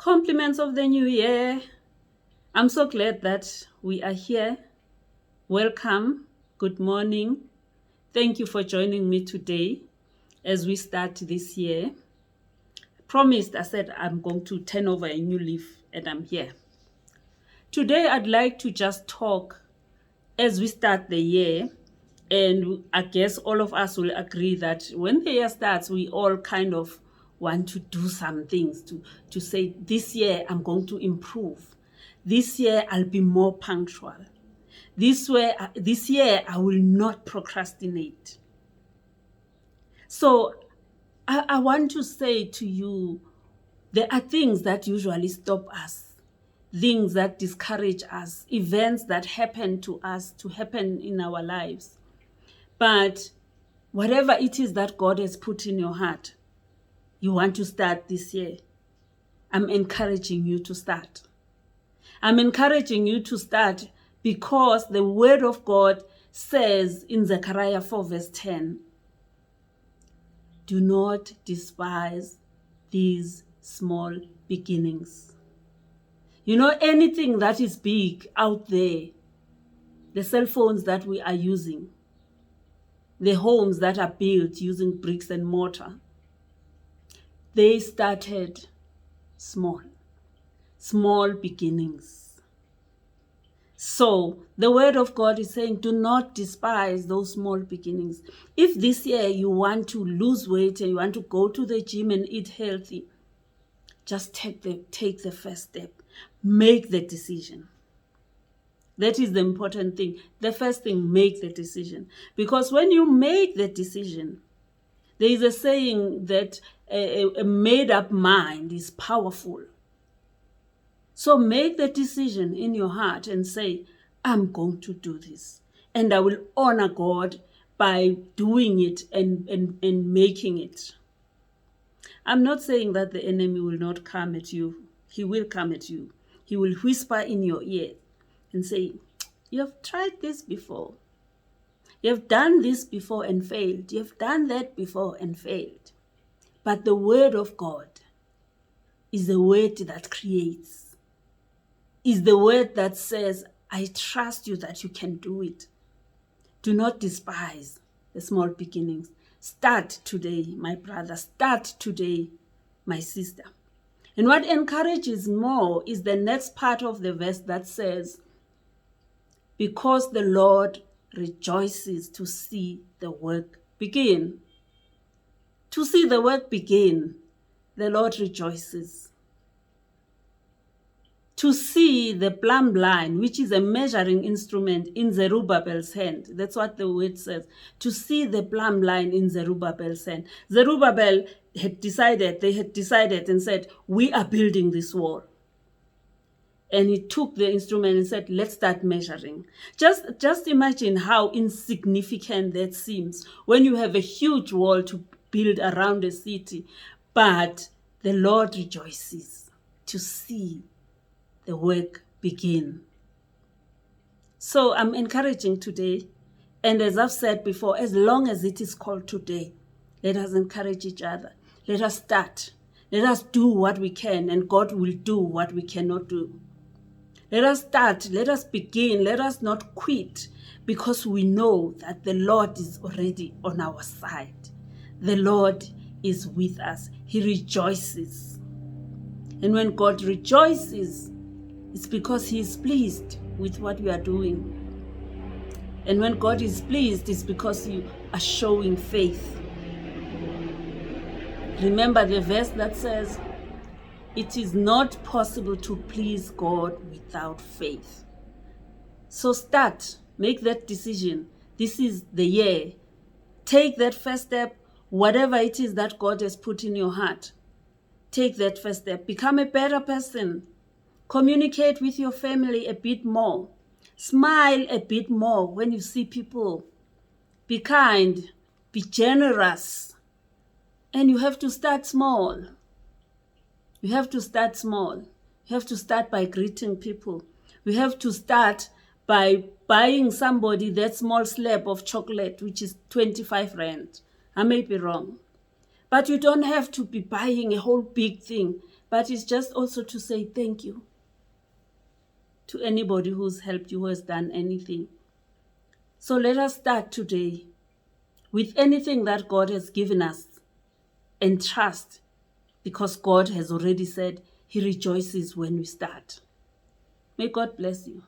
Compliments of the new year. I'm so glad that we are here. Welcome. Good morning. Thank you for joining me today as we start this year. I said I'm going to turn over a new leaf, and I'm here. Today I'd like to just talk as we start the year, and I guess all of us will agree that when the year starts, we all kind of want to do some things to say, this year I'm going to improve. This year I'll be more punctual. This year I will not procrastinate. So I want to say to you, there are things that usually stop us, things that discourage us, events that happen to us to happen in our lives. But whatever it is that God has put in your heart, you want to start this year, I'm encouraging you to start. I'm encouraging you to start because the word of God says in Zechariah 4 verse 10, do not despise these small beginnings. You know, anything that is big out there, the cell phones that we are using, the homes that are built using bricks and mortar, they started small beginnings. So the word of God is saying, do not despise those small beginnings. If this year you want to lose weight and you want to go to the gym and eat healthy, just take the first step. Make the decision. That is the important thing. The first thing, make the decision. Because when you make the decision, there is a saying that a made-up mind is powerful. So make the decision in your heart and say, I'm going to do this. And I will honor God by doing it and making it. I'm not saying that the enemy will not come at you. He will come at you. He will whisper in your ear and say, you have tried this before. You have done this before and failed. You have done that before and failed. But the word of God is the word that creates. Is the word that says, I trust you that you can do it. Do not despise the small beginnings. Start today, my brother. Start today, my sister. And what encourages more is the next part of the verse that says, because the Lord rejoices to see the work begin. To see the work begin, the Lord rejoices. To see the plumb line, which is a measuring instrument in Zerubbabel's hand. That's what the word says. To see the plumb line in Zerubbabel's hand. Zerubbabel they had decided and said, we are building this wall. And he took the instrument and said, let's start measuring. Just imagine how insignificant that seems when you have a huge wall to build around a city. But the Lord rejoices to see the work begin. So I'm encouraging today, and as I've said before, as long as it is called today, let us encourage each other. Let us start. Let us do what we can, and God will do what we cannot do. Let us start. Let us begin. Let us not quit, because we know that the Lord is already on our side. The Lord is with us. He rejoices. And when God rejoices, it's because He is pleased with what we are doing. And when God is pleased, it's because you are showing faith. Remember the verse that says, it is not possible to please God without faith. So start, make that decision. This is the year. Take that first step, whatever it is that God has put in your heart. Take that first step. Become a better person. Communicate with your family a bit more. Smile a bit more when you see people. Be kind. Be generous. And you have to start small. You have to start small. You have to start by greeting people. You have to start by buying somebody that small slab of chocolate, which is 25 rand. I may be wrong. But you don't have to be buying a whole big thing. but it's just also to say thank you to anybody who's helped you, who has done anything. So let us start today with anything that God has given us and trust, because God has already said He rejoices when we start. May God bless you.